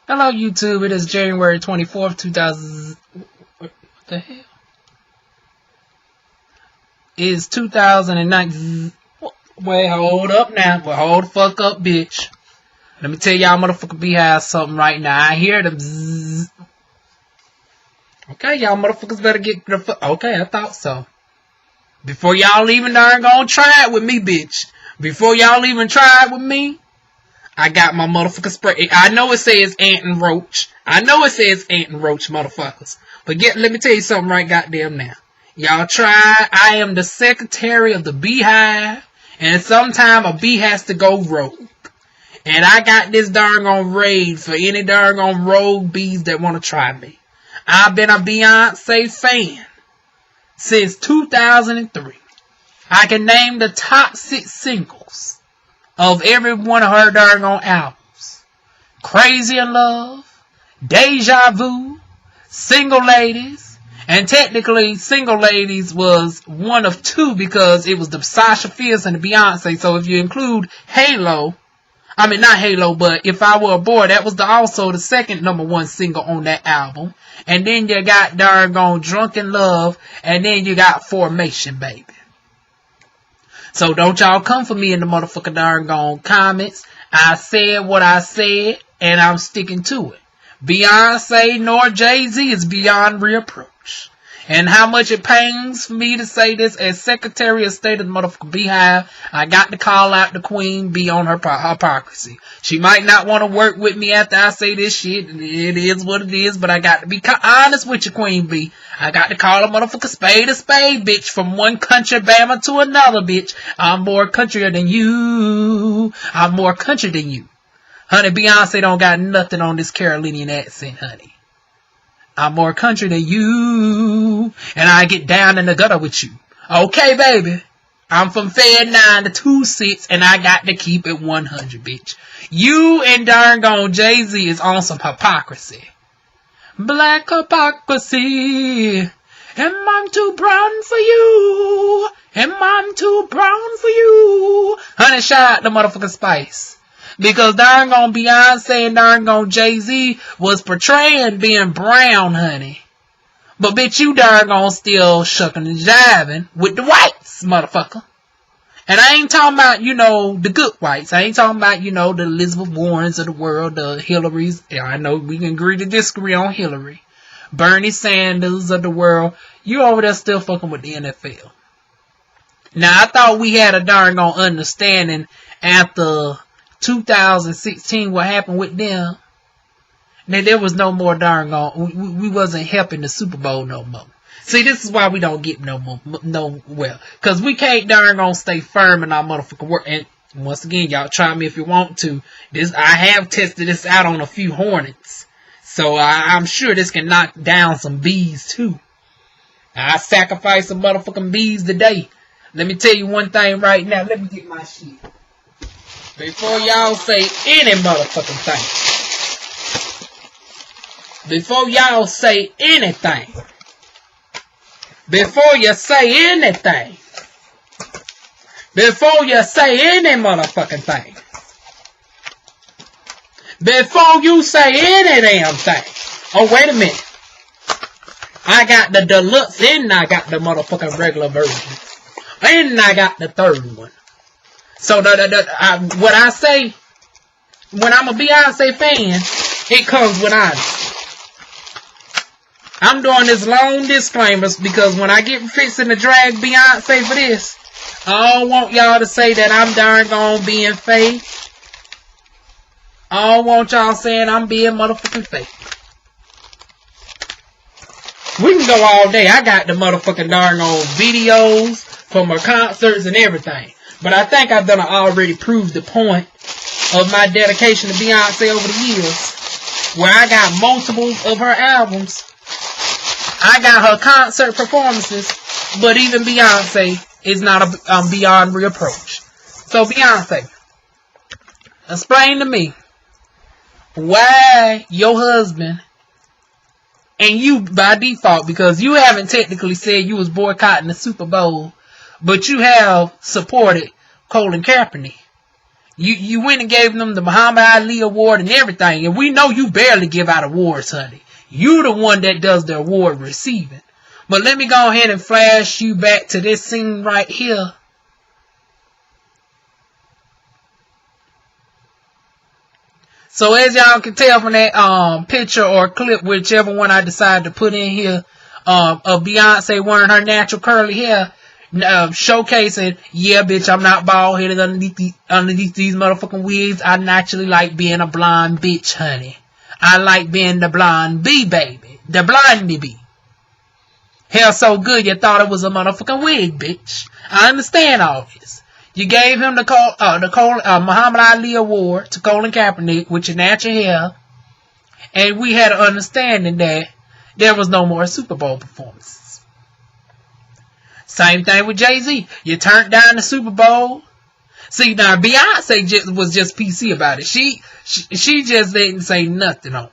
Hello, YouTube. It is January 24th, 2000. What the hell? It's 2009. Wait, hold up now. Well, hold the fuck up, bitch. Let me tell y'all motherfucker Beehive something right now. I hear them zzz. Okay, y'all motherfuckers better get the fuck. Okay, I thought so. Before y'all even darn gonna try it with me, bitch. Before y'all even try it with me, I got my motherfucking spray. I know it says ant and roach. I know it says ant and roach, motherfuckers. But let me tell you something right goddamn now. Y'all try. I am the secretary of the Beehive. And sometime a bee has to go rogue. And I got this darn on raid for any darn on rogue bees that want to try me. I've been a Beyonce fan since 2003. I can name the top 6 singles of every one of her darn on albums. Crazy in Love, Deja Vu, Single Ladies, and technically Single Ladies was one of 2 because it was the Sasha Fierce and the Beyonce. So if you include Halo, I mean not Halo, but If I Were a Boy, that was also the second #1 single on that album. And then you got darn on Drunk in Love, and then you got Formation, baby. So don't y'all come for me in the motherfucking darn gone comments. I said what I said, and I'm sticking to it. Beyonce nor Jay Z is beyond reapproach. And how much it pains for me to say this as Secretary of State of the motherfucking Beehive, I got to call out the Queen Bee on her hypocrisy. She might not want to work with me after I say this shit. It is what it is, but I got to be honest with you, Queen Bee. I got to call a motherfucker spade a spade, bitch. From one country Bama to another, bitch. I'm more country than you. I'm more country than you. Honey, Beyonce don't got nothing on this Carolinian accent, honey. I'm more country than you, and I get down in the gutter with you. Okay, baby. I'm from Fed 9 to 26, and I got to keep it 100, bitch. You and darn gone Jay Z is on some hypocrisy. Black hypocrisy. Am I too brown for you? Am I too brown for you? Honey, shout out the motherfucking Spice. Because darn gone Beyonce and darn gone Jay Z was portraying being brown, honey. But bitch, you darn gone still shucking and jiving with the whites, motherfucker. And I ain't talking about, the good whites. I ain't talking about, the Elizabeth Warrens of the world, the Hillarys. Yeah, I know we can agree to disagree on Hillary. Bernie Sanders of the world. You over there still fucking with the NFL. Now, I thought we had a darn gone understanding after 2016, what happened with them, that there was no more darn gone, we wasn't helping the Superbowl no more. See, this is why we don't get because we can't darn gonna stay firm in our motherfucking work. And once again, y'all try me if you want to. I have tested this out on a few hornets, so I'm sure this can knock down some bees too. I sacrificed some motherfucking bees today. Let me tell you one thing right now. Let me get my shit. Before y'all say any motherfucking thing. Before y'all say anything. Before you say anything. Before you say any motherfucking thing. Before you say any damn thing. Oh, wait a minute. I got the deluxe and I got the motherfucking regular version. And I got the third one. So what I say, when I'm a Beyonce fan, it comes with honesty. I'm doing this long disclaimers because when I get fixing to drag Beyonce for this, I don't want y'all to say that I'm darn gone being fake. I don't want y'all saying I'm being motherfucking fake. We can go all day. I got the motherfucking darn old videos from her concerts and everything. But I think I've done already proved the point of my dedication to Beyonce over the years. Where I got multiple of her albums. I got her concert performances. But even Beyonce is not beyond reproach. So Beyonce, explain to me why your husband and you by default, because you haven't technically said you was boycotting the Super Bowl, but you have supported Colin Kaepernick. You went and gave them the Muhammad Ali Award and everything. And we know you barely give out awards, honey. You the one that does the award receiving. But let me go ahead and flash you back to this scene right here. So as y'all can tell from that picture or clip, whichever one I decide to put in here, of Beyonce wearing her natural curly hair, showcasing, yeah, bitch, I'm not bald headed underneath these motherfucking wigs. I naturally like being a blonde bitch, honey. I like being the blonde bee, baby. The blondie bee. Hair so good you thought it was a motherfucking wig, bitch. I understand all this. You gave him the Muhammad Ali Award to Colin Kaepernick with your natural hair. And we had an understanding that there was no more Super Bowl performances. Same thing with Jay Z. You turned down the Super Bowl. See, now Beyonce was just PC about it. She just didn't say nothing on it.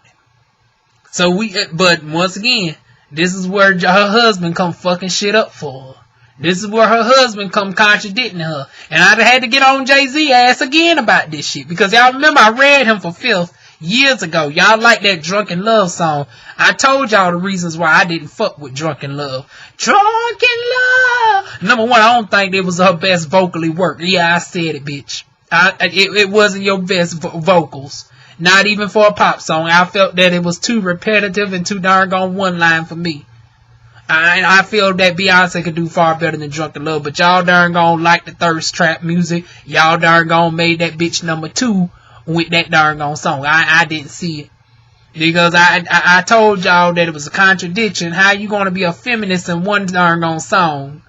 So but once again, this is where her husband come fucking shit up for her. This is where her husband come contradicting her. And I had to get on Jay Z ass again about this shit. Because y'all remember I read him for filth years ago. Y'all like that Drunken Love song. I told y'all the reasons why I didn't fuck with Drunken Love. Drunken Love! Number one, I don't think it was her best vocally work. Yeah, I said it, bitch. It wasn't your best vocals. Not even for a pop song. I felt that it was too repetitive and too darn on one line for me. I feel that Beyonce could do far better than Drunken Love. But y'all darn gone like the thirst trap music. Y'all darn gone made that bitch number 2 with that darn gone song. I didn't see it. Because I told y'all that it was a contradiction. How you gonna be a feminist in one darn gone song?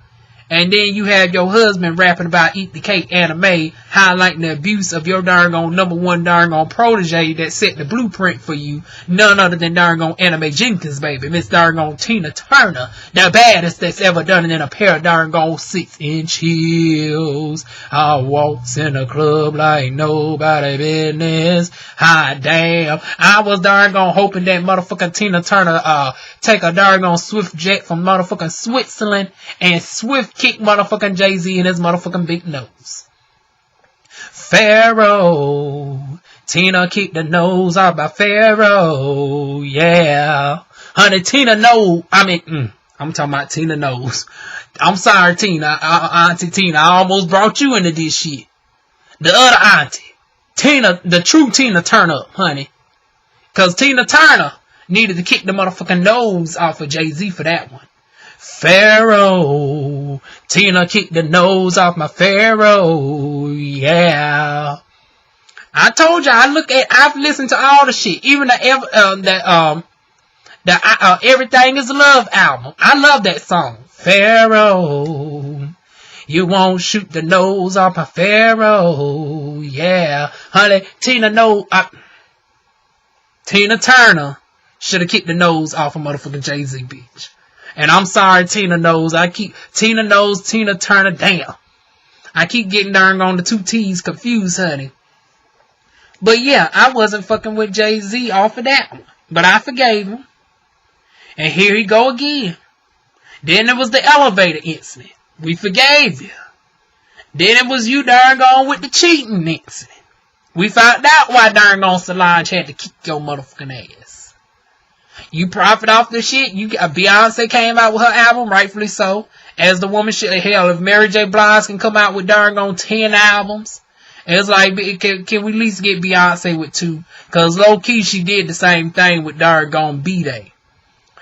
And then you have your husband rapping about Eat the Cake anime, highlighting the abuse of your darn on number 1 darn on protege that set the blueprint for you. None other than darn on Anime Jenkins, baby. Miss darn on Tina Turner. The baddest that's ever done it in a pair of darn on 6-inch heels. I walks in a club like nobody business. Hot damn. I was darn on hoping that motherfucking Tina Turner take a darn on Swift jet from motherfucking Switzerland and Swift kick motherfucking Jay Z in his motherfucking big nose. Pharaoh. Tina kicked the nose off by Pharaoh. Yeah. Honey, Tina knows. I'm talking about Tina knows. I'm sorry, Tina. Auntie Tina. I almost brought you into this shit. The other auntie. Tina, the true Tina Turner, honey. Cause Tina Turner needed to kick the motherfucking nose off of Jay Z for that one. Pharaoh. Tina kicked the nose off my Pharaoh. Yeah. I told you I've listened to all the shit. Even the Everything Is Love album. I love that song. Pharaoh. You won't shoot the nose off my Pharaoh. Yeah. Honey, Tina Turner should have kicked the nose off of motherfucking Jay Z, bitch. And I'm sorry, Tina knows. Tina Turner, damn. I keep getting darn on the 2 T's confused, honey. But yeah, I wasn't fucking with Jay Z off of that one. But I forgave him. And here he go again. Then it was the elevator incident. We forgave you. Then it was you darn gone with the cheating incident. We found out why darn gone Solange had to kick your motherfucking ass. You profit off this shit. Beyonce came out with her album, rightfully so. As the woman should. Hell, if Mary J. Blige can come out with darn on 10 albums, it's like, can we at least get Beyonce with 2? Cause low key she did the same thing with darn on B-Day.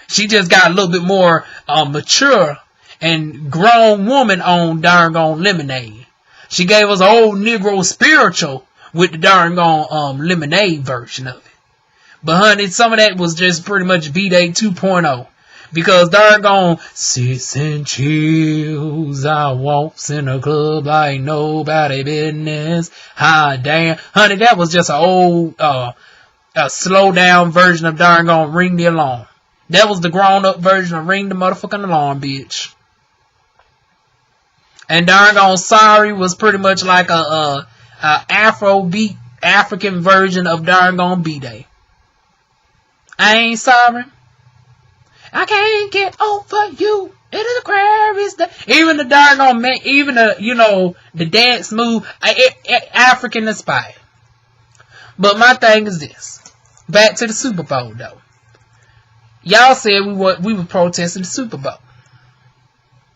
She just got a little bit more mature and grown woman on darn on Lemonade. She gave us an old Negro spiritual with the darn on Lemonade version of it. But honey, some of that was just pretty much B-Day 2.0. Because darn gone, sits and chills. I walks in a club like nobody business. Hot damn. Honey, that was just an old, a slow down version of darn gone Ring the Alarm. That was the grown up version of Ring the motherfucking Alarm, bitch. And darn gone Sorry was pretty much like a Afrobeat African version of darn gone B-Day. I ain't sorry. I can't get over you. It is a Aquarius day. Even the doggone man, even the, you know, the dance move, African inspired. But my thing is this. Back to the Super Bowl, though. Y'all said we were protesting the Super Bowl.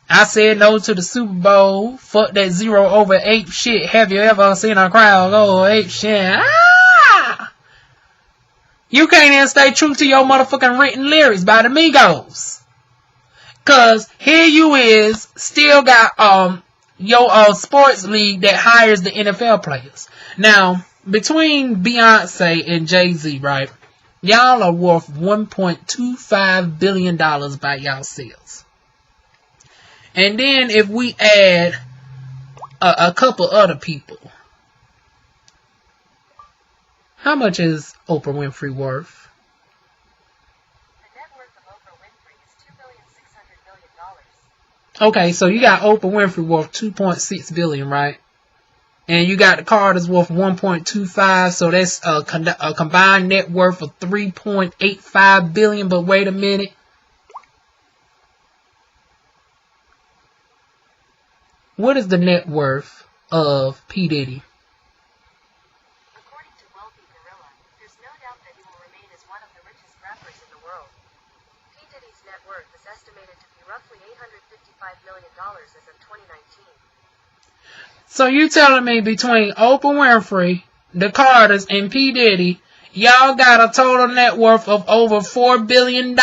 I said no to the Super Bowl. Fuck that 0 over 8 shit. Have you ever seen a crowd go 8 shit? Ah! You can't even stay true to your motherfucking written lyrics by the Migos. Cause here you is, still got your sports league that hires the NFL players. Now, between Beyonce and Jay Z, right? Y'all are worth $1.25 billion by yourselves. And then if we add a couple other people, how much is Oprah Winfrey worth? The net worth of Oprah Winfrey is $2,600 million. Okay, so you got Oprah Winfrey worth $2.6 billion, right? And you got the Carters worth 1.25, so that's a combined net worth of 3.85 billion. But wait a minute. What is the net worth of P. Diddy? According to wealthy Gorilla, there's no doubt that he will remain as one of the richest rappers in the world. P. Diddy's net worth is estimated to be roughly $855 million as of 2019. So you telling me between Oprah Winfrey, the Carters, and P. Diddy, y'all got a total net worth of over $4 billion.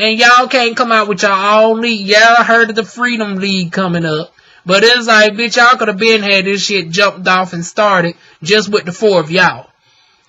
And y'all can't come out with your own league. Y'all heard of the Freedom League coming up. But it's like, bitch, y'all could have been had this shit jumped off and started just with the 4 of y'all.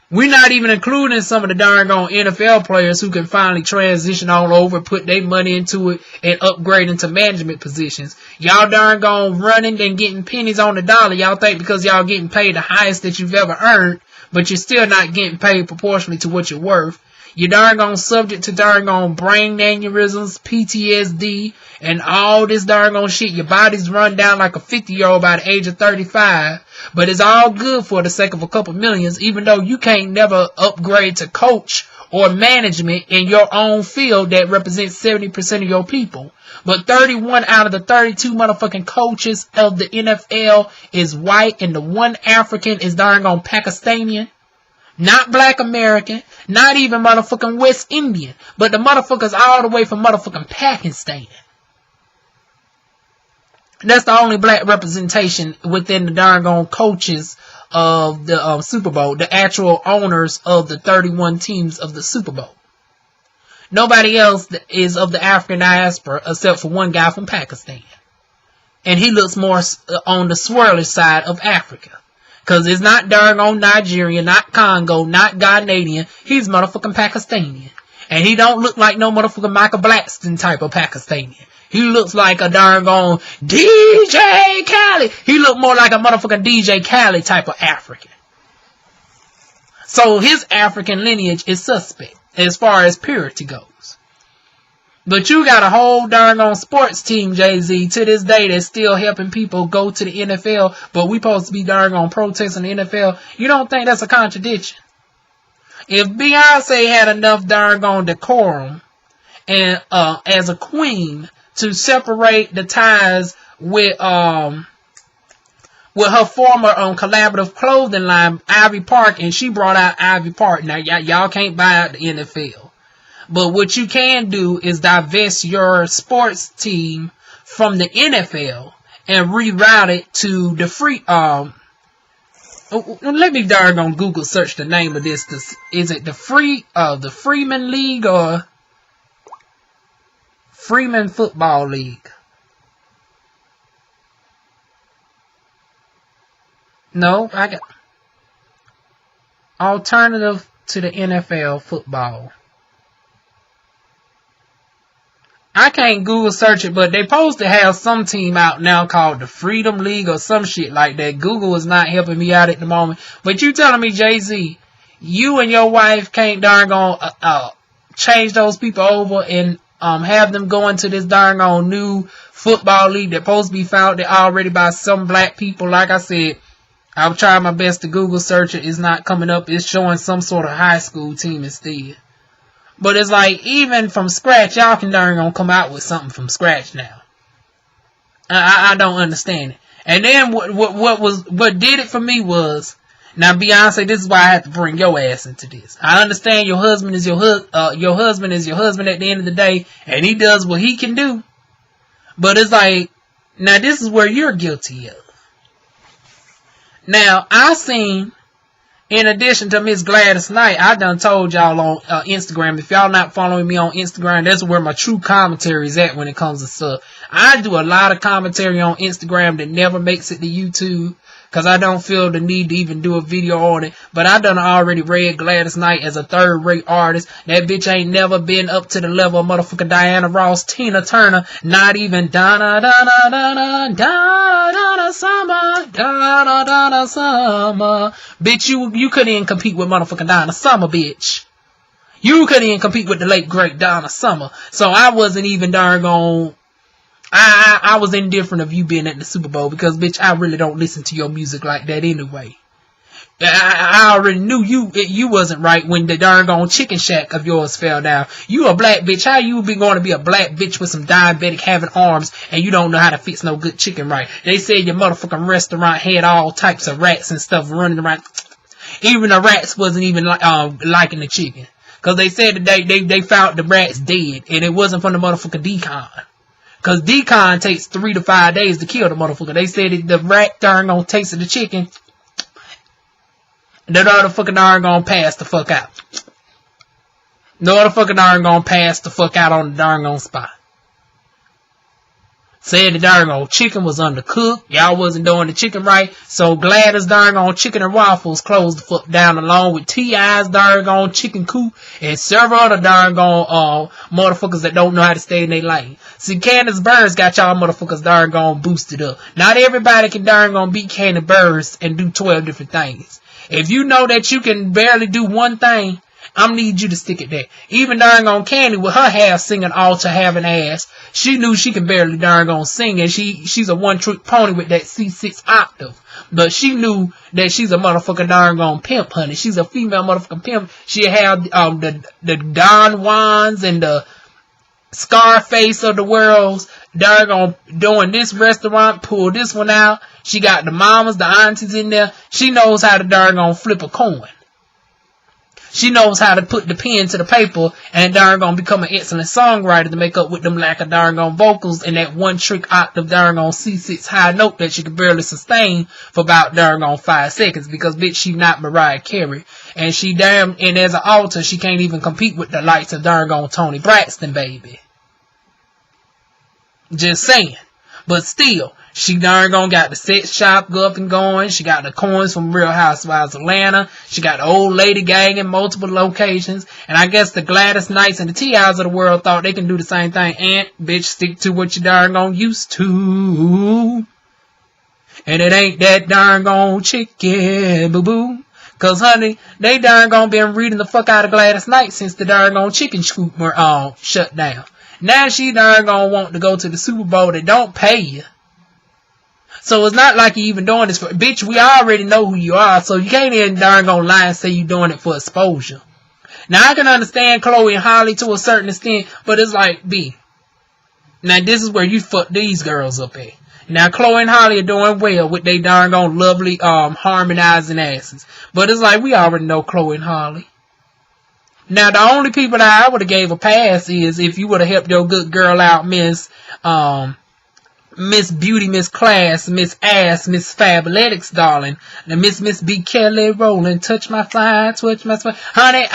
We're not even including some of the darn on NFL players who can finally transition all over, put their money into it, and upgrade into management positions. Y'all darn gone running and getting pennies on the dollar. Y'all think because y'all getting paid the highest that you've ever earned, but you're still not getting paid proportionally to what you're worth. You're darn gone subject to darn gone brain aneurysms, PTSD, and all this darn gone shit. Your body's run down like a 50-year-old by the age of 35. But it's all good for the sake of a couple millions, even though you can't never upgrade to coach or management in your own field that represents 70% of your people. But 31 out of the 32 motherfucking coaches of the NFL is white, and the one African is darn gone Pakistani. Not black American, not even motherfucking West Indian, but the motherfuckers all the way from motherfucking Pakistan. That's the only black representation within the darn gone coaches of the Super Bowl, the actual owners of the 31 teams of the Super Bowl. Nobody else is of the African diaspora except for one guy from Pakistan. And he looks more on the swirlish side of Africa. Because it's not darn on Nigeria, not Congo, not Ghanaian. He's motherfucking Pakistani. And he don't look like no motherfucking Michael Blackston type of Pakistani. He looks like a darn gone DJ Khaled. He look more like a motherfucking DJ Khaled type of African. So his African lineage is suspect as far as purity goes. But you got a whole darn on sports team, Jay Z, to this day that's still helping people go to the NFL, but we supposed to be darn on protesting the NFL. You don't think that's a contradiction? If Beyonce had enough darn on decorum and as a queen to separate the ties with her former collaborative clothing line, Ivy Park, and she brought out Ivy Park. Now y'all can't buy out the NFL. But what you can do is divest your sports team from the NFL and reroute it to the free. Let me darn on Google search the name of this. Is it the Freeman League or Freeman Football League? No, I got alternative to the NFL football. I can't Google search it, but they supposed to have some team out now called the Freedom League or some shit like that. Google is not helping me out at the moment. But you telling me, Jay Z, you and your wife can't darn gonna change those people over and have them go into this darn on new football league that's supposed to be founded already by some black people? Like I said, I've tried my best to Google search it. It's not coming up. It's showing some sort of high school team instead. But it's like, even from scratch, y'all can darn gonna come out with something from scratch now. I don't understand it. And then what did it for me was, now Beyonce, this is why I have to bring your ass into this. I understand your husband is your husband is your husband at the end of the day, and he does what he can do. But it's like, now this is where you're guilty of. Now, I seen, in addition to Miss Gladys Knight, I done told y'all on Instagram, if y'all not following me on Instagram, that's where my true commentary is at when it comes to stuff. I do a lot of commentary on Instagram that never makes it to YouTube, because I don't feel the need to even do a video on it. But I done already read Gladys Knight as a third-rate artist. That bitch ain't never been up to the level of motherfucking Diana Ross, Tina Turner, not even Donna Summer. Bitch, you couldn't even compete with motherfucking Donna Summer, bitch. You couldn't even compete with the late, great Donna Summer. So I wasn't even darn gone. I was indifferent of you being at the Super Bowl because, bitch, I really don't listen to your music like that anyway. I already knew you wasn't right when the darn gone chicken shack of yours fell down. You a black bitch. How you be going to be a black bitch with some diabetic having arms and you don't know how to fix no good chicken right? They said your motherfucking restaurant had all types of rats and stuff running around. Even the rats wasn't even liking the chicken. Because they said that they found the rats dead and it wasn't from the motherfucking decon. Because decon takes 3 to 5 days to kill the motherfucker. They said that the rat darn gonna taste of the chicken, the other fucking darn gonna pass the fuck out. No other fucking darn gonna pass the fuck out on the darn gonna spot. Said the darn gone chicken was undercooked. Y'all wasn't doing the chicken right. So Gladys darn gone chicken and waffles closed the fuck down along with T.I.'s darn gone chicken coop and several other darn gone motherfuckers that don't know how to stay in their lane. See, Candace Burns got y'all motherfuckers darn gone boosted up. Not everybody can darn gone beat Candace Burns and do 12 different things. If you know that you can barely do one thing, I'm need you to stick it there. Even darn gone Candy with her half singing all to have an ass, she knew she could barely darn gone sing, and she's a one-trick pony with that C6 octave. But she knew that she's a motherfucking darn gone pimp, honey. She's a female motherfucking pimp. She have the Don Juans and the Scarface of the world darn gone doing this restaurant, pull this one out. She got the mamas, the aunties in there. She knows how to darn gone flip a coin. She knows how to put the pen to the paper and darn gonna become an excellent songwriter to make up with them lack of darn gone vocals and that one trick octave darn gone C6 high note that she can barely sustain for about darn gone 5 seconds because bitch she not Mariah Carey and and as an altar she can't even compete with the likes of darn gone Toni Braxton, baby. Just saying. But still, she darn gone got the sex shop up and going. She got the coins from Real Housewives of Atlanta. She got the old lady gang in multiple locations. And I guess the Gladys Knights and the T.I.'s of the world thought they can do the same thing. And, bitch, stick to what you darn gone used to. And it ain't that darn gone chicken, boo-boo. Cause, honey, they darn gone been reading the fuck out of Gladys Knight since the darn gone chicken scoop were shut down. Now she darn gonna want to go to the Super Bowl that don't pay you. So it's not like you even doing this for... Bitch, we already know who you are, so you can't even darn gonna lie and say you doing it for exposure. Now, I can understand Chloe Halle to a certain extent, but it's like, B. Now, this is where you fuck these girls up at. Now, Chloe and Halle are doing well with they darn gone lovely harmonizing asses. But it's like, we already know Chloe and Halle. Now, the only people that I would have gave a pass is if you would have helped your good girl out, Miss Beauty, Miss Class, Miss Ass, Miss Fabletics, darling. Now, Miss B. Kelly Rowland, touch my fly, honey,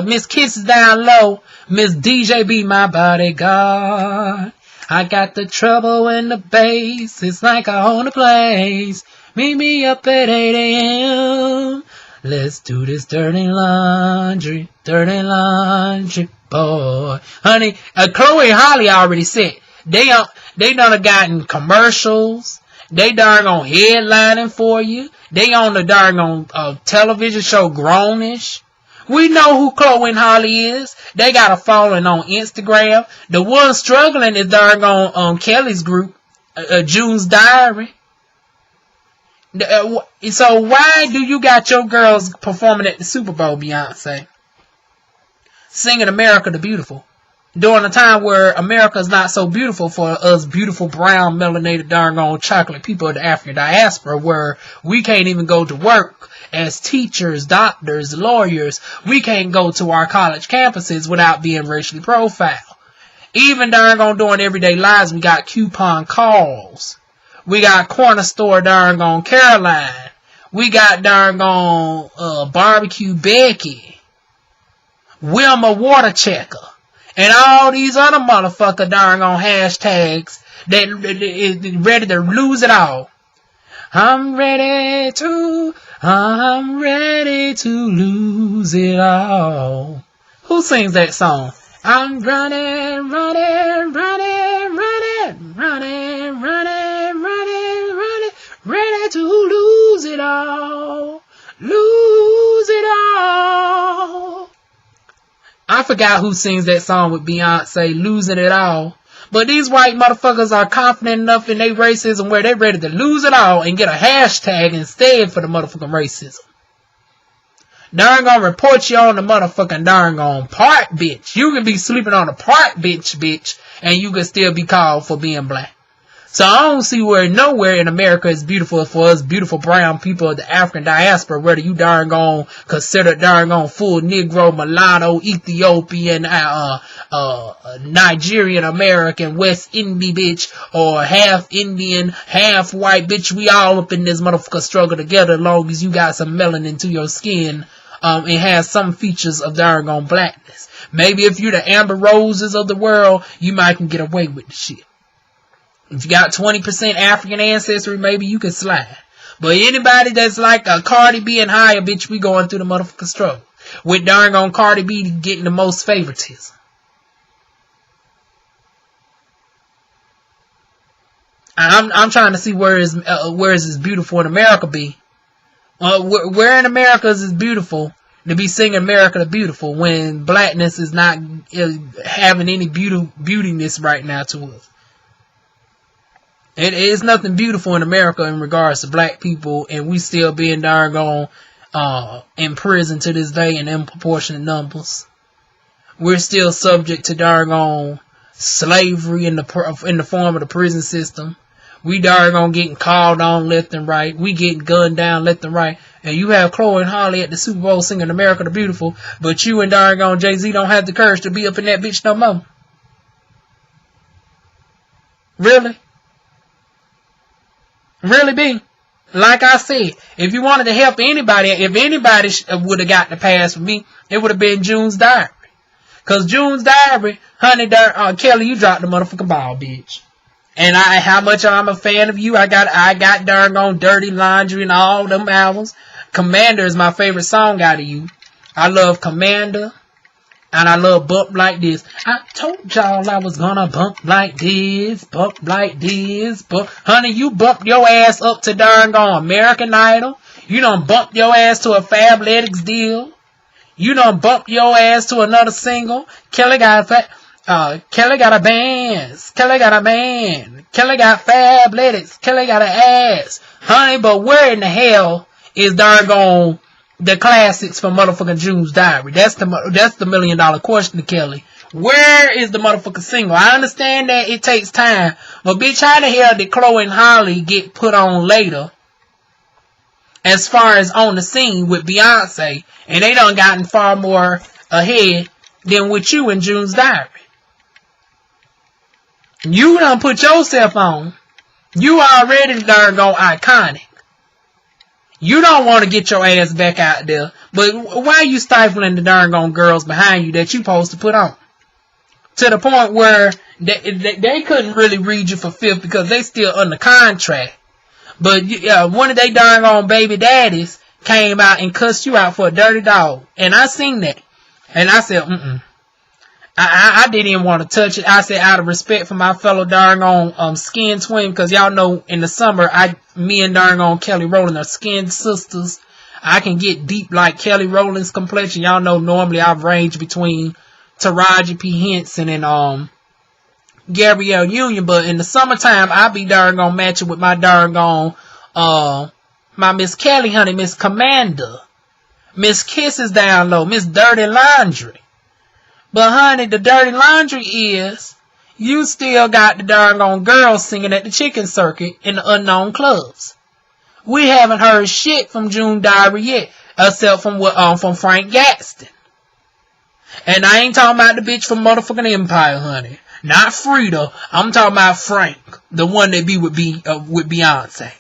Miss Kisses down low, Miss DJ be my bodyguard. I got the trouble in the bass, it's like I own the place. Meet me up at 8 a.m. Let's do this dirty laundry, boy. Honey, Chloe Halle already said, they done gotten commercials. They darn on headlining for you. They on the darn on television show Grownish. We know who Chloe and Halle is. They got a following on Instagram. The one struggling is darn on Kelly's group, June's Diary. So why do you got your girls performing at the Super Bowl, Beyonce? singing America the Beautiful. During a time where America is not so beautiful for us beautiful brown melanated darn on chocolate people of the African diaspora, where we can't even go to work as teachers, doctors, lawyers. We can't go to our college campuses without being racially profiled. Even darn on doing everyday lives, we got coupon calls. We got corner store darn on Caroline. We got darn on barbecue Becky, Wilma Water Checker, and all these other motherfucker darn on hashtags that is ready to lose it all. I'm ready to lose it all. Who sings that song? I'm running, ready to lose it all. Lose it all. I forgot who sings that song with Beyonce, Losing It All. But these white motherfuckers are confident enough in their racism where they're ready to lose it all and get a hashtag instead for the motherfucking racism. Darn gonna report you on the motherfucking darn gone park, bitch. You can be sleeping on a park bench, bitch, and you can still be called for being black. So I don't see where nowhere in America is beautiful for us beautiful brown people of the African diaspora, whether you darn gone consider darn gone full Negro, mulatto, Ethiopian, Nigerian American, West Indian bitch, or half Indian, half white bitch. We all up in this motherfucker struggle together as long as you got some melanin to your skin. It has some features of darn gone blackness. Maybe if you're the Amber Roses of the world, you might can get away with the shit. If you got 20% African ancestry, maybe you can slide. But anybody that's like a Cardi B and higher, bitch, we going through the motherfucking struggle. With darn on Cardi B getting the most favoritism. I'm trying to see where is this beautiful in America be. Where in America is this beautiful to be singing America the Beautiful when blackness is not having any beautiness right now to us. It is nothing beautiful in America in regards to black people, and we still being darn gone in prison to this day in disproportionate numbers. We're still subject to darn gone slavery in the form of the prison system. We darn gone getting called on left and right. We getting gunned down left and right. And you have Chloe Halle at the Super Bowl singing America the Beautiful, but you and darn gone Jay Z don't have the courage to be up in that bitch no more. Really? Really be. Like I said, if you wanted to help anybody, if anybody would have got the pass for me, it would have been June's Diary. Cause June's Diary, honey, Kelly, you dropped the motherfucking ball, bitch. And how much I'm a fan of you. I got darn on Dirty Laundry and all them albums. Commander is my favorite song out of you. I love Commander. And I love Bump Like This. I told y'all I was gonna bump like this, bump like this, bump. Honey, you bumped your ass up to darn gone American Idol. You done bumped your ass to a Fabletics deal. You done bumped your ass to another single. Kelly got a band. Kelly got a man. Kelly got Fabletics. Kelly got an ass. Honey, but where in the hell is darn gone the classics from motherfucking June's Diary? That's the $1 million question to Kelly. Where is the motherfucking single? I understand that it takes time, but bitch, how the hell did Chloe Halle get put on later as far as on the scene with Beyonce, and they done gotten far more ahead than with you in June's Diary? You done put yourself on. You already darn go iconic. You don't want to get your ass back out there, but why are you stifling the darn gone girls behind you that you supposed to put on? To the point where they couldn't really read you for fifth because they still under contract. But one of they darn gone baby daddies came out and cussed you out for a dirty dog. And I seen that. And I said, I didn't even want to touch it. I said, out of respect for my fellow darn on skin twin, because y'all know in the summer, me and darn on Kelly Rowland are skin sisters. I can get deep like Kelly Rowland's complexion. Y'all know normally I've ranged between Taraji P. Henson and Gabrielle Union, but in the summertime, I be darn on matching with my darn on my Miss Kelly, honey, Miss Commander, Miss Kisses down low, Miss Dirty Laundry. But honey, the dirty laundry is you still got the darn girls singing at the chicken circuit in the unknown clubs. We haven't heard shit from June Diary yet, except from Frank Gaston. And I ain't talking about the bitch from motherfucking Empire, honey. Not Frida. I'm talking about Frank, the one that be with Beyonce.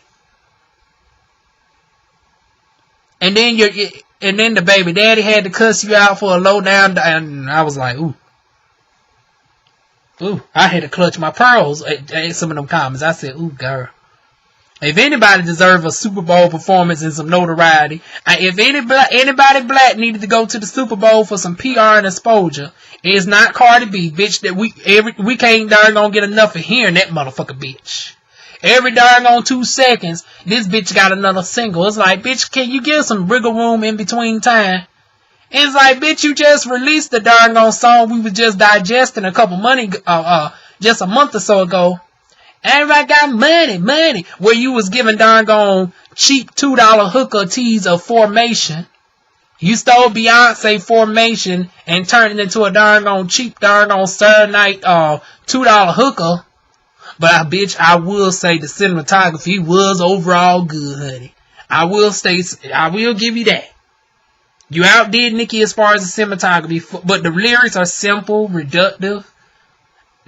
And then the baby daddy had to cuss you out for a low down, and I was like, ooh. I had to clutch my pearls at some of them comments. I said, ooh, girl. If anybody deserves a Super Bowl performance and some notoriety, if anybody black needed to go to the Super Bowl for some PR and exposure, it's not Cardi B, bitch. That we can't darn gonna get enough of hearing that motherfucker, bitch. Every darn on 2 seconds, this bitch got another single. It's like, bitch, can you give some wriggle room in between time? It's like, bitch, you just released the darn on song we was just digesting just a month or so ago. Everybody got money, where you was giving darn cheap $2 hooker tees of Formation. You stole Beyonce Formation and turned it into a darn cheap darn Saturday night $2 hooker. But bitch, I will say the cinematography was overall good, honey. I will give you that. You outdid Nicki as far as the cinematography, but the lyrics are simple, reductive,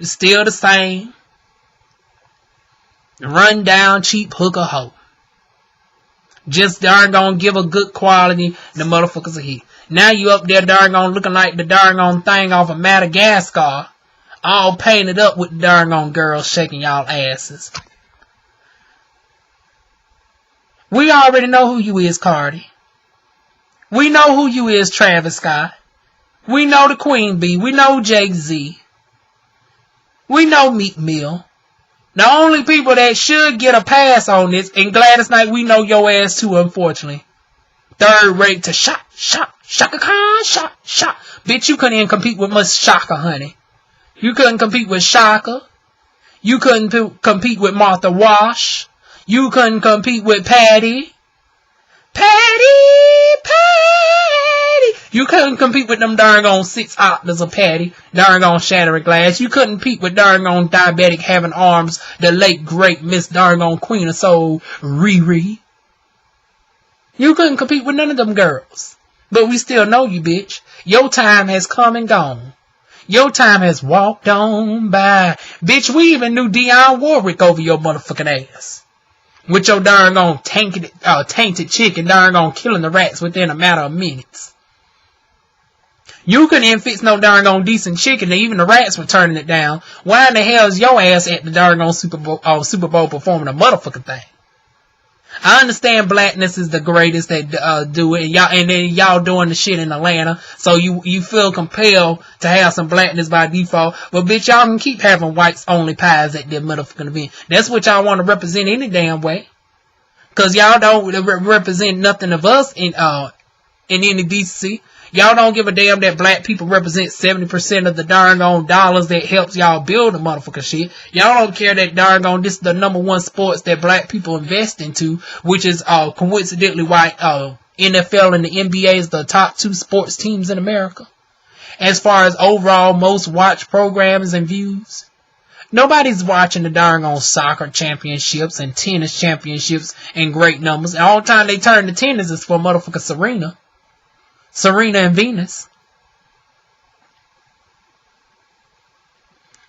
still the same. Run down, cheap hooker hoe. Just darn give a good quality, the motherfuckers a hit. Now you up there darn looking like the darn thing off of Madagascar, all painted up with darn girls shaking y'all asses. We already know who you is, Cardi. We know who you is, Travis Scott. We know the Queen Bee. We know Jay Z. We know Meek Mill. The only people that should get a pass on this, and Gladys Knight, we know your ass too, unfortunately. Third rate to Shaka Khan, shot. Bitch, you couldn't even compete with much Shaka, honey. You couldn't compete with Shaka. You couldn't compete with Martha Wash. You couldn't compete with Patty. You couldn't compete with them darn 6 octaves of Patty, darn shattering glass. You couldn't compete with darn diabetic having arms, the late great Miss darn Queen of Soul, Riri. You couldn't compete with none of them girls. But we still know you, bitch. Your time has come and gone. Your time has walked on by. Bitch, we even knew Dionne Warwick over your motherfucking ass. With your darn tainted chicken darn killing the rats within a matter of minutes. You couldn't even fix no darn decent chicken, and even the rats were turning it down. Why in the hell is your ass at the darn Super Bowl performing a motherfucking thing? I understand blackness is the greatest that do it, and then y'all doing the shit in Atlanta, so you feel compelled to have some blackness by default. But bitch, y'all can keep having whites only pies at their motherfucking event. That's what y'all want to represent any damn way, cause y'all don't represent nothing of us in any decency. Y'all don't give a damn that black people represent 70% of the darn dollars that helps y'all build the motherfucking shit. Y'all don't care that darn this is the #1 sports that black people invest into, which is coincidentally why NFL and the NBA is the top 2 sports teams in America. As far as overall most watched programs and views, nobody's watching the darn soccer championships and tennis championships in great numbers. And all the time they turn to tennis is for motherfucking Serena and Venus.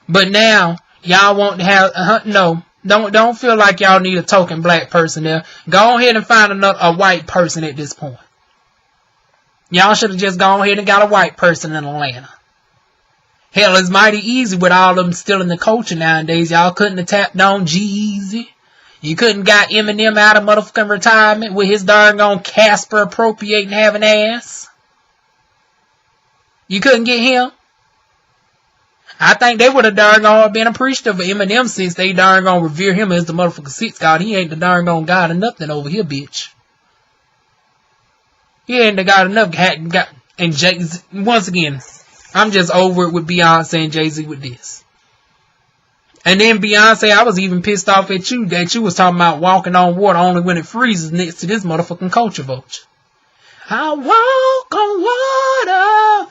But now y'all want to have no. Don't feel like y'all need a token black person there. Go ahead and find a white person at this point. Y'all should have just gone ahead and got a white person in Atlanta. Hell, it's mighty easy with all of them still in the culture nowadays. Y'all couldn't have tapped on G-Eazy. You couldn't got Eminem out of motherfucking retirement with his darn Casper appropriating having ass. You couldn't get him. I think they would have darn been appreciative of Eminem since they darn revere him as the motherfucking 6 god. He ain't the darn god of nothing over here, bitch. He ain't the god of nothing. And Jay Z, once again, I'm just over it with Beyonce and Jay Z with this. And then Beyonce, I was even pissed off at you that you was talking about walking on water only when it freezes next to this motherfucking culture vulture. I walk on water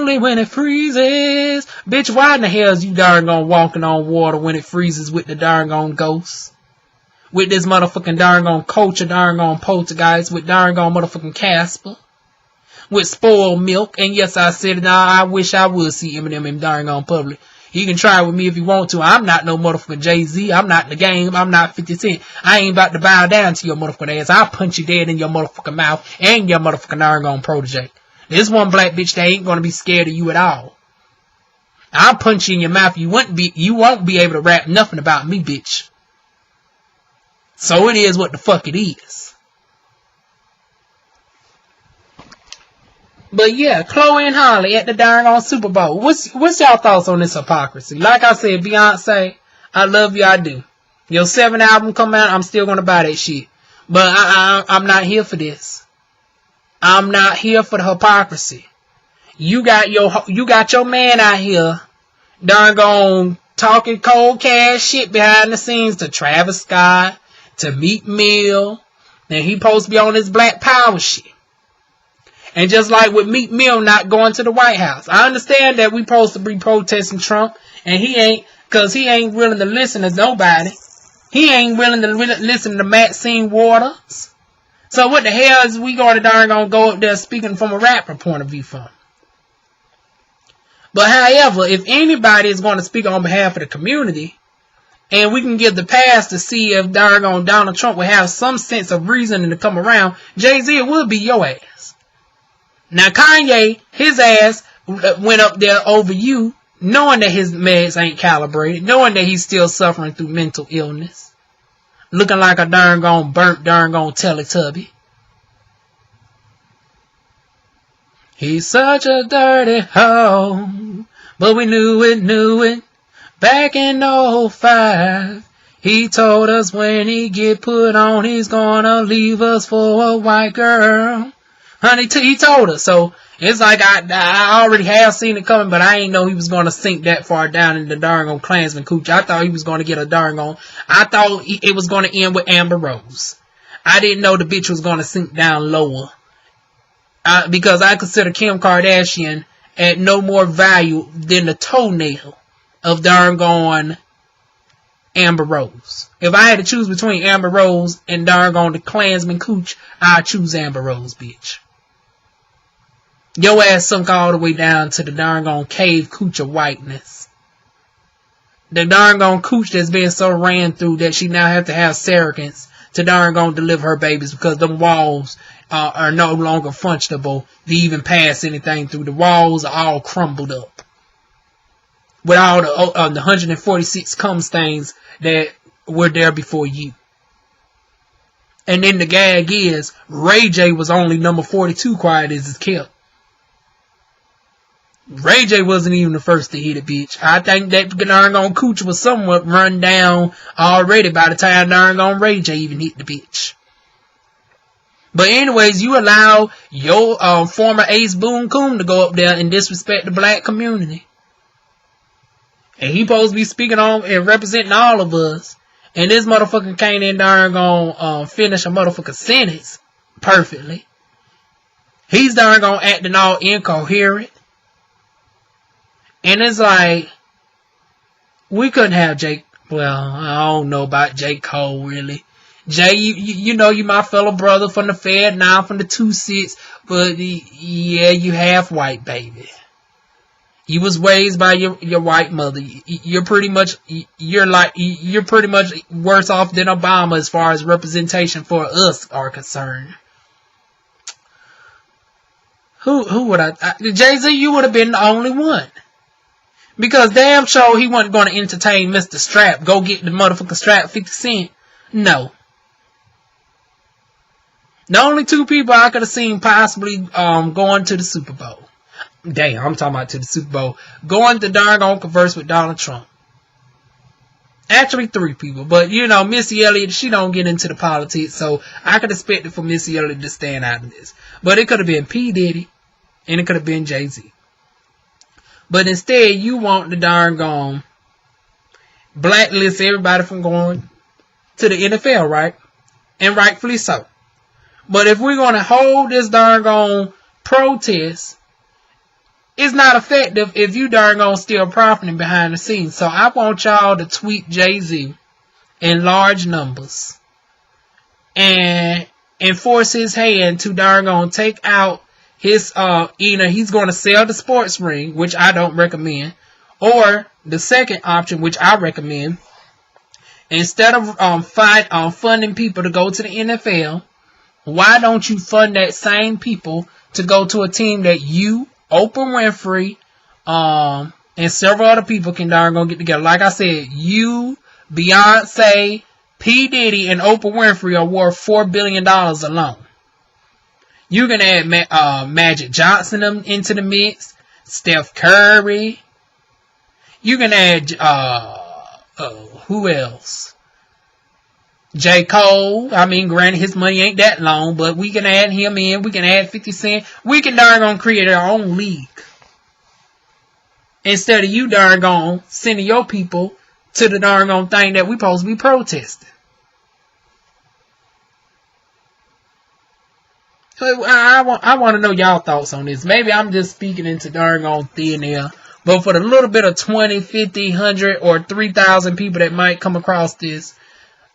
only when it freezes. Bitch, why in the hell is you darn gone walking on water when it freezes with the darn gone ghost? With this motherfucking darn gone culture, darn gone poltergeist, with darn gone motherfucking Casper. With spoiled milk. And yes, I said it now, I wish I would see Eminem in darn gone public. He can try with me if he want to. I'm not no motherfucking Jay Z. I'm not in the game. I'm not 50 Cent. I ain't about to bow down to your motherfucking ass. I'll punch you dead in your motherfucking mouth and your motherfucking darn gone protege. This one black bitch that ain't gonna be scared of you at all. I'll punch you in your mouth. You won't be able to rap nothing about me, bitch. So it is what the fuck it is. But yeah, Chloe and Halle at the darn on Superbowl. What's y'all thoughts on this hypocrisy? Like I said, Beyonce, I love you, I do. Your 7th album come out, I'm still gonna buy that shit. But I'm not here for this. I'm not here for the hypocrisy. You got your man out here, darn gone talking cold cash shit behind the scenes to Travis Scott, to Meek Mill, and he supposed to be on this Black Power shit. And just like with Meek Mill not going to the White House. I understand that we supposed to be protesting Trump. And he ain't, because he ain't willing to listen to nobody. He ain't willing to listen to Maxine Waters. So what the hell is we gonna go up there speaking from a rapper point of view from? But however, if anybody is going to speak on behalf of the community, and we can give the pass to see if Donald Trump will have some sense of reasoning to come around, Jay Z, it will be your ass. Now Kanye, his ass went up there over you, knowing that his meds ain't calibrated, knowing that he's still suffering through mental illness, looking like a burnt Teletubby. He's such a dirty hoe, but we knew it, back in '05. He told us when he get put on, he's gonna leave us for a white girl. Honey, he told us. So it's like I already have seen it coming, but I ain't know he was going to sink that far down in the darn on Klansman cooch. I thought he was going to get a darn on. I thought it was going to end with Amber Rose. I didn't know the bitch was going to sink down lower. Because I consider Kim Kardashian at no more value than the toenail of darn gone Amber Rose. If I had to choose between Amber Rose and darn gone the Klansman cooch, I'd choose Amber Rose, bitch. Your ass sunk all the way down to the darn gone cave cooch of whiteness. The darn gone cooch that's been so ran through that she now have to have surrogates to darn gone deliver her babies because them walls are no longer functionable to even pass anything through. The walls are all crumbled up. With all the 146 cum stains that were there before you. And then the gag is, Ray J was only number 42 quiet as it's kept. Ray J wasn't even the first to hit it, bitch. I think that darn gone cooch was somewhat run down already by the time darn gone Ray J even hit the bitch. But anyways, you allow your former ace Boone Coon to go up there and disrespect the black community. And he supposed to be speaking on and representing all of us. And this motherfucker Kayne and darn gonna finish a motherfucking sentence perfectly. He's darn gonna acting all incoherent. And it's like, we couldn't have Jake. Well, I don't know about J. Cole really. Jay, you know you my fellow brother from the Fed, now from the 2-6, but yeah, you half white, baby. You was raised by your white mother. You're pretty much worse off than Obama as far as representation for us are concerned. Who would Jay Z? You would have been the only one. Because damn sure he wasn't going to entertain Mr. Strap. Go get the motherfucking strap 50 Cent. No. The only two people I could have seen possibly going to the Super Bowl. Damn, I'm talking about to the Super Bowl. Going to darn gonna converse with Donald Trump. Actually 3 people. But you know, Missy Elliott, she don't get into the politics. So I could expect it for Missy Elliott to stand out of this. But it could have been P. Diddy. And it could have been Jay Z. But instead, you want the darn gone blacklist everybody from going to the NFL, right? And rightfully so. But if we're going to hold this darn gone protest it's not effective if you darn gonna still profiting behind the scenes. So I want y'all to tweet Jay Z in large numbers and enforce his hand to darn gonna take out his either he's gonna sell the sports ring, which I don't recommend, or the second option, which I recommend, instead of funding people to go to the NFL, why don't you fund that same people to go to a team that you, Oprah Winfrey, and several other people can darn gonna get together. Like I said, you, Beyonce, P. Diddy, and Oprah Winfrey are worth $4 billion alone. You can add Magic Johnson into the mix, Steph Curry. You can add who else? J. Cole. I mean, granted, his money ain't that long, but we can add him in. We can add 50 Cent. We can darn gonna create our own league. Instead of you darn gonna sending your people to the darn gonna thing that we supposed to be protesting. So I want to know y'all thoughts on this. Maybe I'm just speaking into darn gone thin air. But for the little bit of 20, 50, 100, or 3,000 people that might come across this,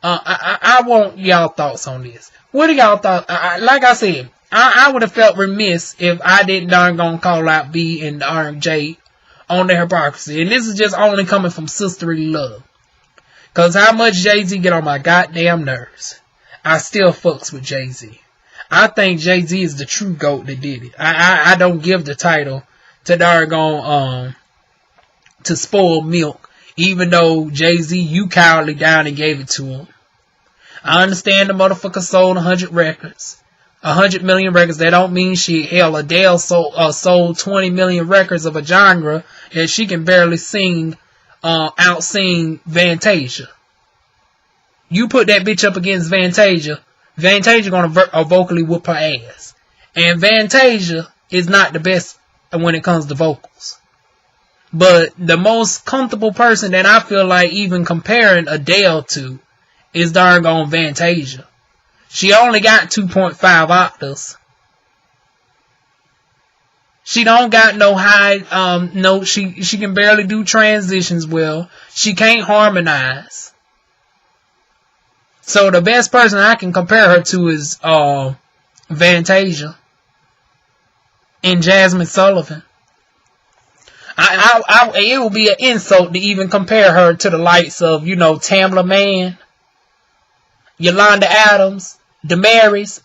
I want y'all thoughts on this. What do y'all thought? Like I said, I would have felt remiss if I didn't darn gonna call out B and J on their hypocrisy. And this is just only coming from sisterly love. Because how much Jay Z get on my goddamn nerves. I still fucks with Jay Z. I think Jay Z is the true GOAT that did it. I don't give the title to darn to spoiled milk, even though Jay Z, you cowardly down and gave it to him. I understand the motherfucker sold 100 records, 100 million records. That don't mean shit. Hell, Adele sold 20 million records of a genre that she can barely sing, out-sing Fantasia. You put that bitch up against Fantasia gonna vocally whoop her ass. And Fantasia is not the best when it comes to vocals. But the most comfortable person that I feel like even comparing Adele to is darn gone Fantasia. She only got 2.5 octaves. She don't got no high note. She can barely do transitions well. She can't harmonize. So the best person I can compare her to is Fantasia and Jasmine Sullivan. It would be an insult to even compare her to the likes of, Tamla Mann, Yolanda Adams, Damaris.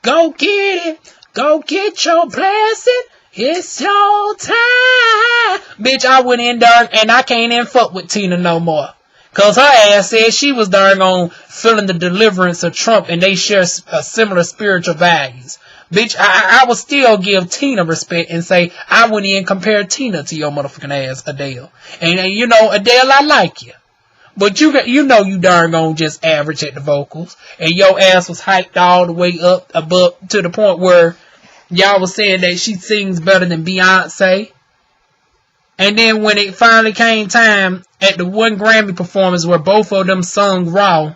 Go get it. Go get your blessing. It's your time. Bitch, I went in there and I can't even fuck with Tina no more. Cause her ass said she was darn on feeling the deliverance of Trump and they share similar spiritual values. Bitch, I would still give Tina respect and say I wouldn't even compare Tina to your motherfucking ass, Adele. And Adele, I like you. But you darn gone just average at the vocals. And your ass was hyped all the way up above to the point where y'all was saying that she sings better than Beyonce. And then when it finally came time at the one Grammy performance where both of them sung raw,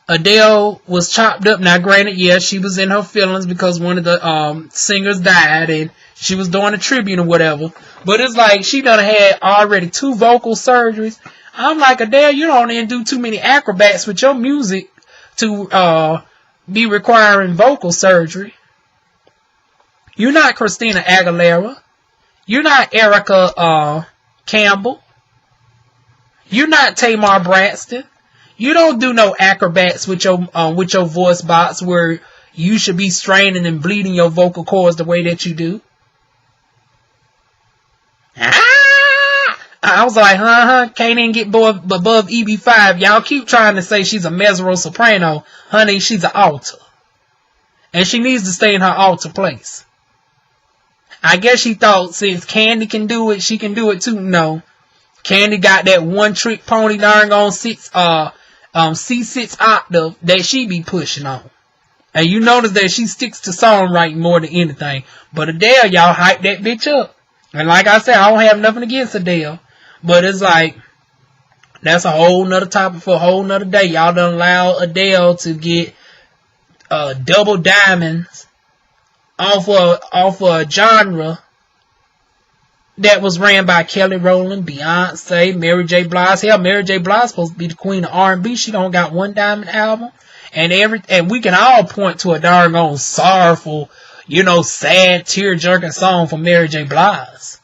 Adele was chopped up. Now granted, yeah, she was in her feelings because one of the singers died and she was doing a tribute or whatever. But it's like she done had already 2 vocal surgeries. I'm like, Adele, you don't even do too many acrobats with your music to be requiring vocal surgery. You're not Christina Aguilera. You're not Erica Campbell. You're not Tamar Braxton. You don't do no acrobats with your voice box where you should be straining and bleeding your vocal cords the way that you do. I was like, Kayne didn't get above EB5. Y'all keep trying to say she's a mezzo soprano. Honey, she's an alto. And she needs to stay in her alto place. I guess she thought since Candy can do it, she can do it too. No. Candy got that one trick pony darn on C6 octave that she be pushing on. And you notice that she sticks to songwriting more than anything. But Adele, y'all hype that bitch up. And like I said, I don't have nothing against Adele. But it's like, that's a whole nother topic for a whole nother day. Y'all done allow Adele to get double diamonds off of a genre that was ran by Kelly Rowland, Beyonce, Mary J. Blige. Hell, Mary J. Blige supposed to be the queen of R&B. She don't got one diamond album. And we can all point to a darn old sorrowful, sad, tear-jerking song from Mary J. Blige.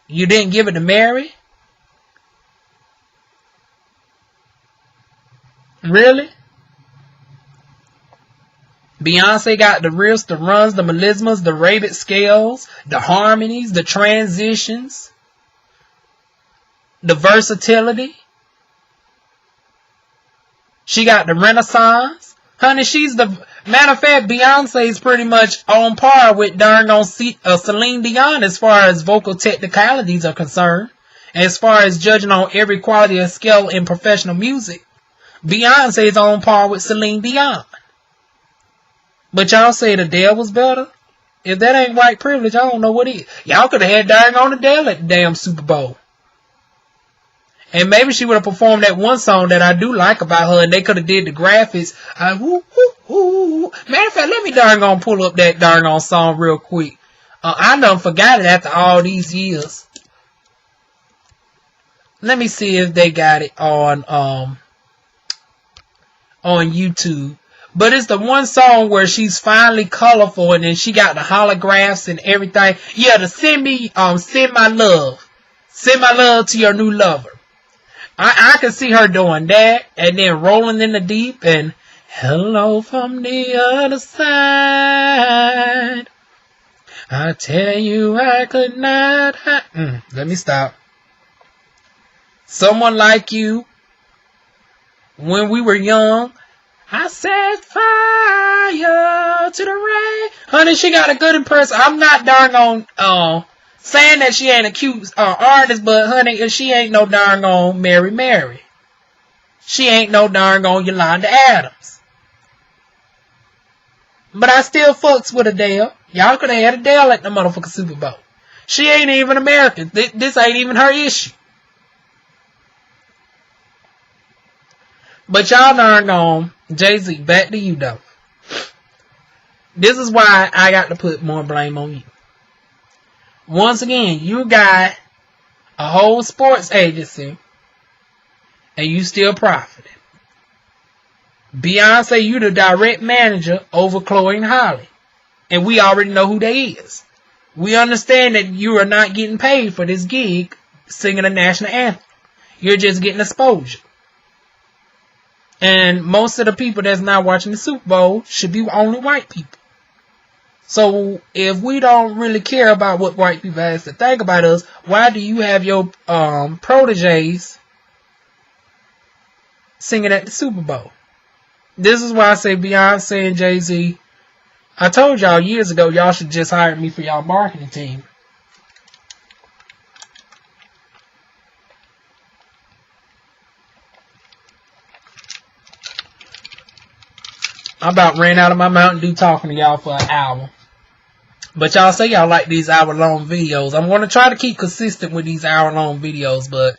You didn't give it to Mary? Really? Beyonce got the riffs, the runs, the melismas, the rabbit scales, the harmonies, the transitions, the versatility. She got the renaissance. Honey, she's the... Matter of fact, Beyonce is pretty much on par with darn on Celine Dion as far as vocal technicalities are concerned. As far as judging on every quality of skill in professional music, Beyonce is on par with Celine Dion. But y'all say Adele was better? If that ain't white privilege, I don't know what is. Y'all could have had darn on Adele at the damn Super Bowl. And maybe she would have performed that one song that I do like about her, and they could have did the graphics. Matter of fact, let me darn on pull up that darn on song real quick. I done forgot it after all these years. Let me see if they got it on YouTube. But it's the one song where she's finally colorful, and then she got the holographs and everything. Yeah, to send my love. Send my love to your new lover. I can see her doing that, and then rolling in the deep, and hello from the other side. I tell you I could not. Let me stop. Someone like you, when we were young, I set fire to the rain. Honey, she got a good impression. I'm not darn on saying that she ain't a cute artist, but honey, she ain't no darn on Mary. She ain't no darn on Yolanda Adams. But I still fucks with Adele. Y'all could have had Adele at the motherfucking Super Bowl. She ain't even American. This ain't even her issue. But y'all darn on Jay Z. Back to you though. This is why I got to put more blame on you. Once again, you got a whole sports agency and you still profiting. Beyonce, you the direct manager over Chloe Halle. And we already know who they is. We understand that you are not getting paid for this gig singing the national anthem. You're just getting exposure. And most of the people that's not watching the Super Bowl should be only white people. So if we don't really care about what white people have to think about us, why do you have your proteges singing at the Super Bowl? This is why I say Beyonce and Jay Z. I told y'all years ago y'all should just hire me for y'all marketing team. I about ran out of my Mountain Dew talking to y'all for an hour. But y'all say y'all like these hour-long videos. I'm going to try to keep consistent with these hour-long videos, but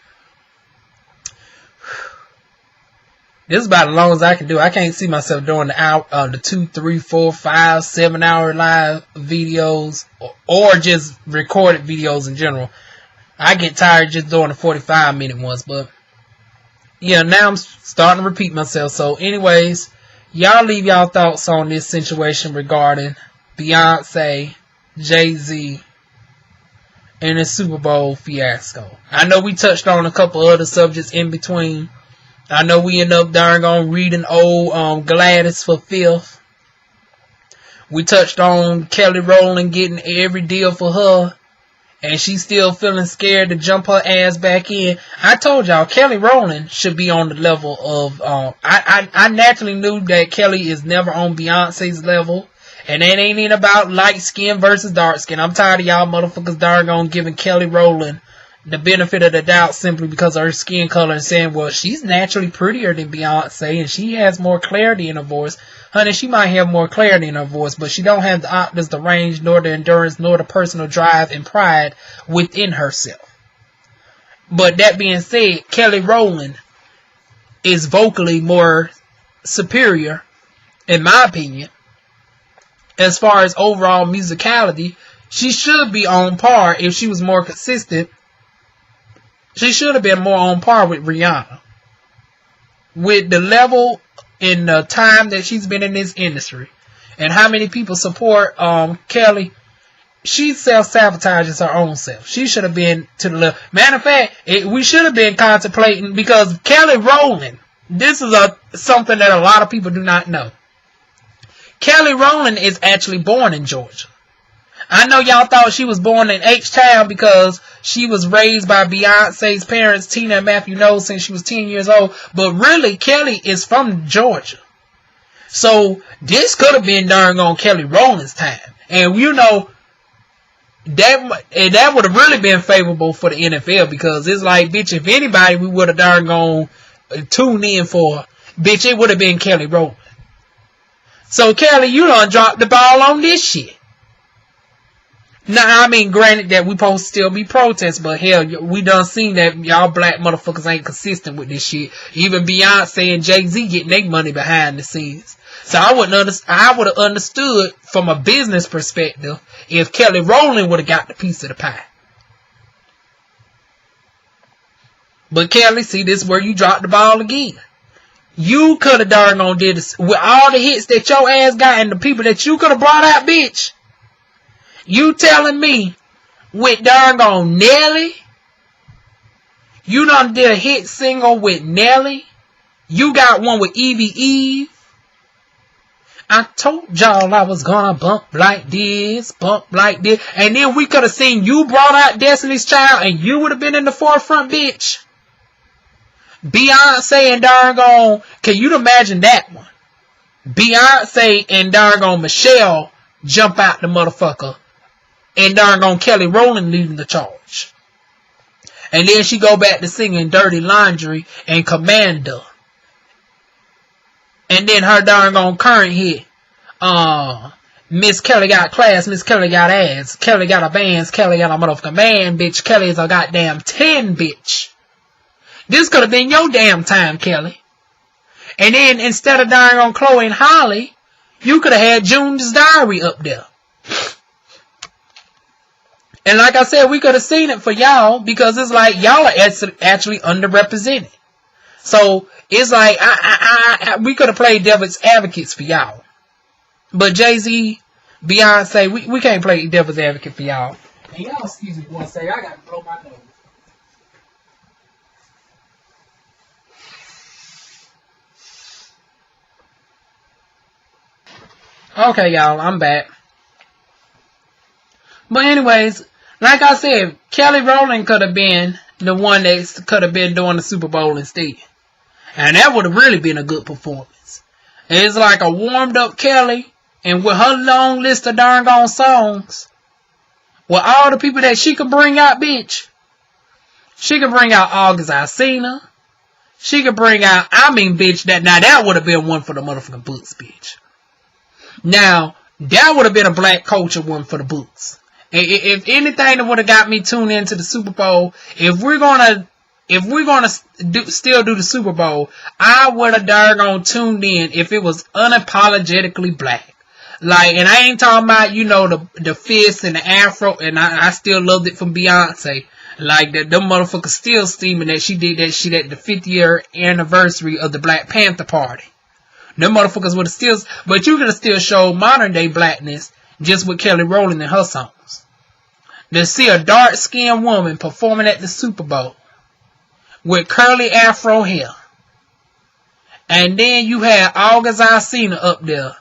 this is about as long as I can do. I can't see myself doing the 2, 3, 4, 5, 7 hour live videos or just recorded videos in general. I get tired just doing the 45-minute ones, but yeah, now I'm starting to repeat myself. So anyways, y'all leave y'all thoughts on this situation regarding Beyonce, Jay Z, and the Super Bowl fiasco. I know we touched on a couple other subjects in between. I know we end up darn on reading old Gladys for Fifth. We touched on Kelly Rowland getting every deal for her, and she's still feeling scared to jump her ass back in. I told y'all Kelly Rowland should be on the level of I naturally knew that Kelly is never on Beyonce's level. And it ain't even about light skin versus dark skin. I'm tired of y'all motherfuckers darn on giving Kelly Rowland the benefit of the doubt simply because of her skin color and saying, well, she's naturally prettier than Beyonce and she has more clarity in her voice. Honey, she might have more clarity in her voice, but she don't have the optics, the range, nor the endurance, nor the personal drive and pride within herself. But that being said, Kelly Rowland is vocally more superior, in my opinion. as far as overall musicality, she should be on par if she was more consistent. She should have been more on par with Rihanna. With the level and the time that she's been in this industry. And how many people support Kelly. She self-sabotages her own self. She should have been to the left. Matter of fact, we should have been contemplating, because Kelly Rowland, this is something that a lot of people do not know. Kelly Rowland is actually born in Georgia. I know y'all thought she was born in H-Town because she was raised by Beyonce's parents, Tina and Matthew Knowles, since she was 10 years old. But really, Kelly is from Georgia. So, this could have been darn on Kelly Rowland's time. And you know, that would have really been favorable for the NFL, because it's like, bitch, if anybody we would have darn gone tuned in for, bitch, it would have been Kelly Rowland. So, Kelly, you done dropped the ball on this shit. Now, I mean, granted that we supposed to still be protests, but hell, we done seen that y'all black motherfuckers ain't consistent with this shit. Even Beyonce and Jay Z getting their money behind the scenes. So I would have understood from a business perspective if Kelly Rowland would have got the piece of the pie. But Kelly, see, this is where you dropped the ball again. You could have darn on did this with all the hits that your ass got and the people that you could have brought out, bitch. You telling me with darn on Nelly, you done did a hit single with Nelly. You got one with Evie Eve. I told y'all I was gonna bump like this. And then we could have seen you brought out Destiny's Child and you would have been in the forefront, bitch. Beyonce and darn, can you imagine that one? Beyonce and darn Michelle jump out the motherfucker. And darn Kelly Rowland leading the charge. And then she go back to singing Dirty Laundry and Commander. And then her darn current hit. Miss Kelly got class, Miss Kelly got ass. Kelly got a bands, Kelly got a motherfucking man, bitch. Kelly is a goddamn 10, bitch. This could have been your damn time, Kelly. And then instead of darn Chloe Halle, you could have had June's Diary up there. And like I said, we could have seen it for y'all, because it's like y'all are actually underrepresented. So it's like we could have played devil's advocates for y'all. But Jay Z, Beyonce, we can't play devil's advocate for y'all. And y'all, excuse me one second, I got to blow my nose. Okay, y'all, I'm back. But anyways, like I said, Kelly Rowland could have been the one that could have been doing the Super Bowl instead. And that would have really been a good performance. It's like a warmed up Kelly, and with her long list of darn gone songs, with all the people that she could bring out, bitch. She could bring out August Alsina. She could bring out, bitch, that would have been one for the motherfucking books, bitch. Now, that would have been a black culture one for the books. If anything that would have got me tuned into the Super Bowl, if we're gonna still do the Super Bowl, I would have darn tuned in if it was unapologetically black. Like, and I ain't talking about, you know, the fist and the afro, and I still loved it from Beyonce. Like, them motherfuckers still steaming that she did that shit at the 50th anniversary of the Black Panther Party. Them motherfuckers would have still, but you could have still showed modern day blackness just with Kelly Rowland and her songs. To see a dark-skinned woman performing at the Super Bowl with curly afro hair. And then you had August Alsina up there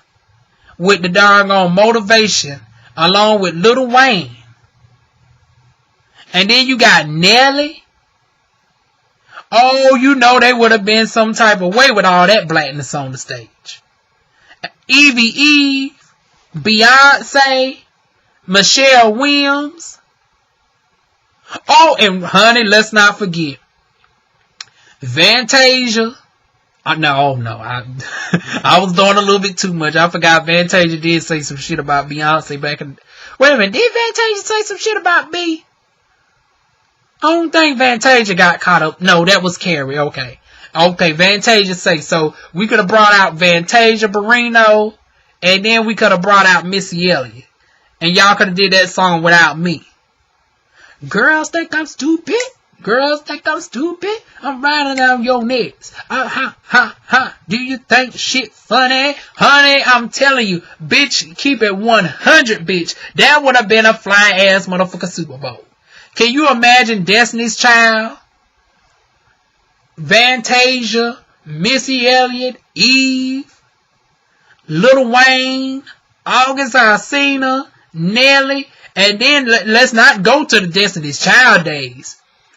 with the doggone motivation along with Lil Wayne. And then you got Nelly. Oh, you know they would have been some type of way with all that blackness on the stage. Evie Eve, Beyonce, Michelle Williams. Oh, and honey, let's not forget Fantasia. I was doing a little bit too much. I forgot Fantasia did say some shit about Beyonce back in. Wait a minute, did Fantasia say some shit about me? I don't think Fantasia got caught up. No, that was Carrie. Okay, Fantasia say so. We could have brought out Fantasia Barrino And then we could have brought out Missy Elliott. And y'all could have did that song without me. Girls think I'm stupid. Girls think I'm stupid. I'm riding down your necks. Do you think shit funny? Honey, I'm telling you, bitch, keep it 100, bitch. That would have been a fly ass motherfucking Super Bowl. Can you imagine Destiny's Child, Fantasia, Missy Elliott, Eve, Lil Wayne, August Alsina, Nelly, and then let's not go to the Destiny's Child days.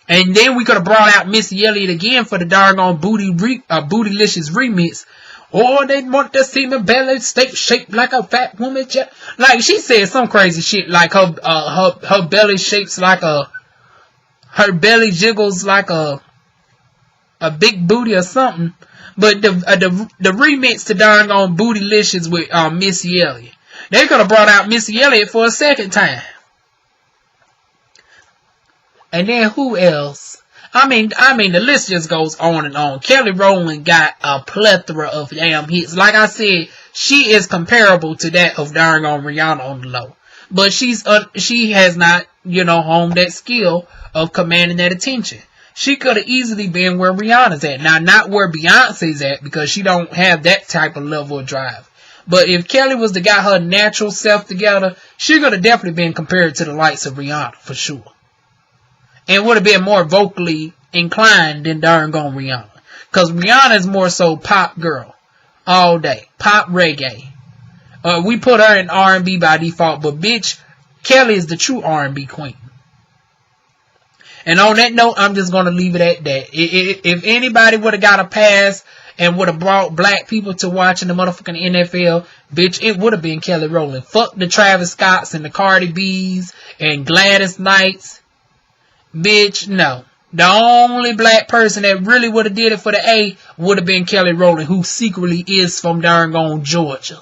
And then we could have brought out Missy Elliott again for the doggone Bootylicious remix. Or they want to see my belly steak shaped like a fat woman. Like she said some crazy shit, like her belly shapes like her belly jiggles like a big booty or something. But the remix to doggone Bootylicious with Missy Elliott, they could have brought out Missy Elliott for a second time. And then who else? I mean, the list just goes on and on. Kelly Rowland got a plethora of damn hits. Like I said, she is comparable to that of doggone Rihanna on the low. But she has not, honed that skill of commanding that attention. She could have easily been where Rihanna's at. Now, not where Beyonce's at, because she don't have that type of level of drive. But if Kelly was to got her natural self together, she could have definitely been compared to the likes of Rihanna, for sure. And would have been more vocally inclined than darn gone Rihanna. Because Rihanna is more so pop girl. All day. Pop reggae. We put her in R&B by default. But bitch, Kelly is the true R&B queen. And on that note, I'm just going to leave it at that. If anybody would have got a pass and would have brought black people to watching the motherfucking NFL, bitch, it would have been Kelly Rowland. Fuck the Travis Scotts and the Cardi B's and Gladys Knights. Bitch, no. The only black person that really would have did it for the A would have been Kelly Rowland, who secretly is from darn Georgia.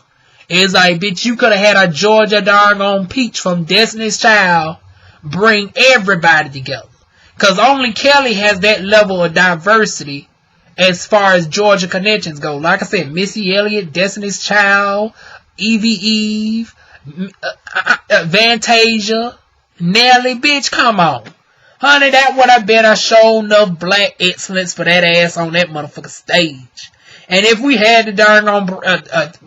It's like, bitch, you could have had a Georgia darn peach from Destiny's Child bring everybody together. Because only Kelly has that level of diversity as far as Georgia connections go. Like I said, Missy Elliott, Destiny's Child, Eve, Fantasia, Nelly, bitch, come on. Honey, that would have been a show enough black excellence for that ass on that motherfucking stage. And if we had to darn on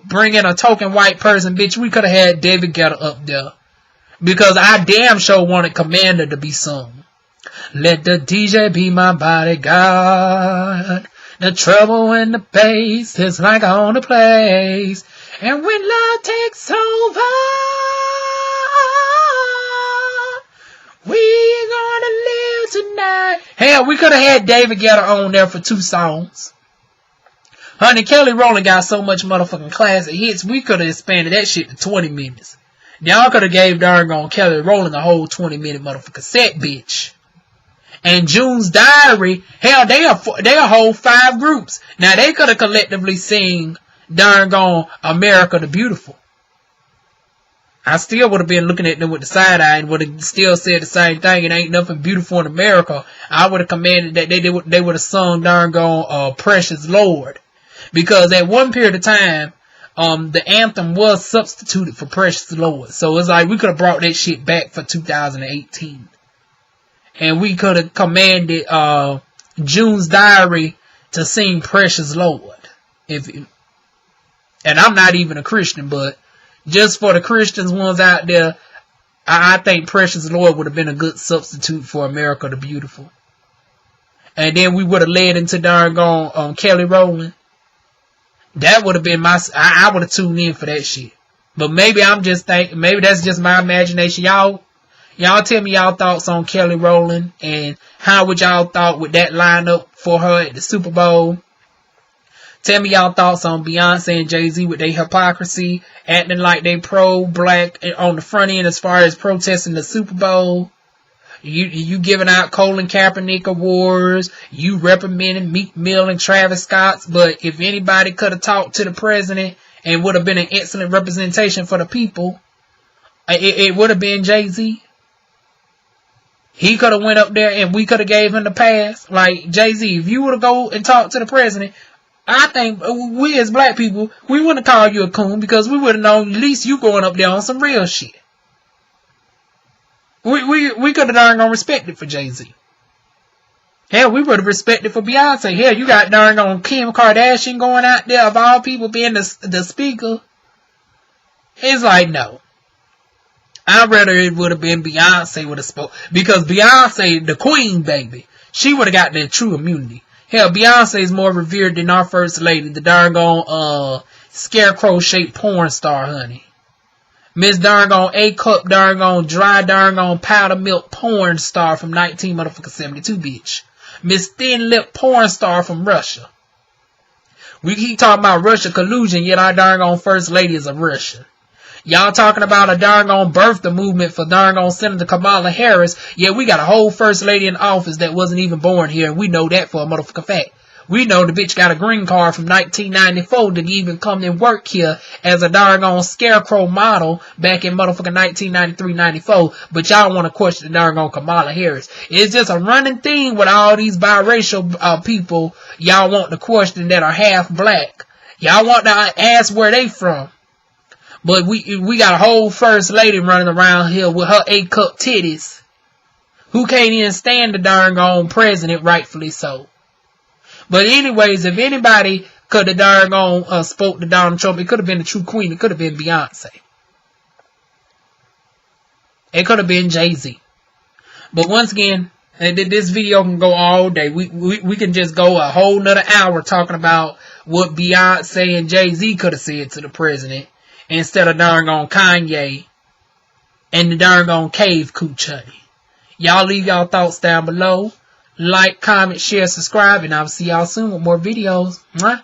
bring in a token white person, bitch, we could have had David Guetta up there. Because I damn sure wanted Commander to be sung. Let the DJ be my bodyguard. The trouble in the bass is like on the place. And when love takes over, we gonna live tonight. Hell, we could have had David Guetta on there for 2 songs. Honey, Kelly Rowland got so much motherfucking classic hits, we could have expanded that shit to 20 minutes. Y'all could have gave darn Kelly Rowland a whole 20-minute motherfucking set, bitch. And June's Diary, hell, they a whole 5 groups. Now, they could have collectively sing darn America the Beautiful. I still would have been looking at them with the side eye and would have still said the same thing. It ain't nothing beautiful in America. I would have commanded that they would have sung darn Precious Lord. Because at one period of time, the anthem was substituted for Precious Lord. So it's like we could have brought that shit back for 2018. And we could have commanded June's Diary to sing Precious Lord. And I'm not even a Christian, but just for the Christians ones out there, I think Precious Lord would have been a good substitute for America the Beautiful. And then we would have led into darn Kelly Rowland. That would have been I would have tuned in for that shit. But maybe I'm just thinking, maybe that's just my imagination. Y'all tell me y'all thoughts on Kelly Rowland and how would y'all thought with that lineup for her at the Super Bowl. Tell me y'all thoughts on Beyonce and Jay Z with their hypocrisy, acting like they pro-black on the front end as far as protesting the Super Bowl. You giving out Colin Kaepernick awards. You reprimanding Meek Mill and Travis Scott. But if anybody could have talked to the president and would have been an excellent representation for the people, it would have been Jay Z. He could have went up there and we could have gave him the pass. Like, Jay Z, if you would have go and talked to the president, I think we as black people, we wouldn't call you a coon because we would have known at least you going up there on some real shit. We could have darn gone respected for Jay Z. Hell, we would have respected for Beyonce. Hell, you got darn on Kim Kardashian going out there of all people being the speaker. It's like, no. I'd rather it would have been Beyonce would have spoke. Because Beyonce, the queen, baby, she would have got that true immunity. Hell, Beyonce is more revered than our first lady, the darn gone scarecrow-shaped porn star, honey. Miss darn gone A-cup darn gone dry darn gone powder milk porn star from 1972, bitch. Miss thin lip porn star from Russia. We keep talking about Russia collusion, yet our darn gone first lady is a Russian. Y'all talking about a darn gone birthday movement for darn gone Senator Kamala Harris, yet we got a whole first lady in office that wasn't even born here, and we know that for a motherfucking fact. We know the bitch got a green card from 1994 to even come and work here as a darn on scarecrow model back in motherfucking 1993-94. But y'all want to question the darn on Kamala Harris. It's just a running theme with all these biracial people y'all want to question that are half black. Y'all want to ask where they from. But we got a whole first lady running around here with her A-cup titties who can't even stand the darn on president, rightfully so. But anyways, if anybody could have darn on spoke to Donald Trump, it could have been the true queen. It could have been Beyonce. It could have been Jay Z. But once again, this video can go all day. We can just go a whole nother hour talking about what Beyonce and Jay Z could have said to the president instead of darn on Kanye and the darn on cave cooch honey. Y'all leave y'all thoughts down below. Like, comment, share, subscribe, and I'll see y'all soon with more videos. Mwah.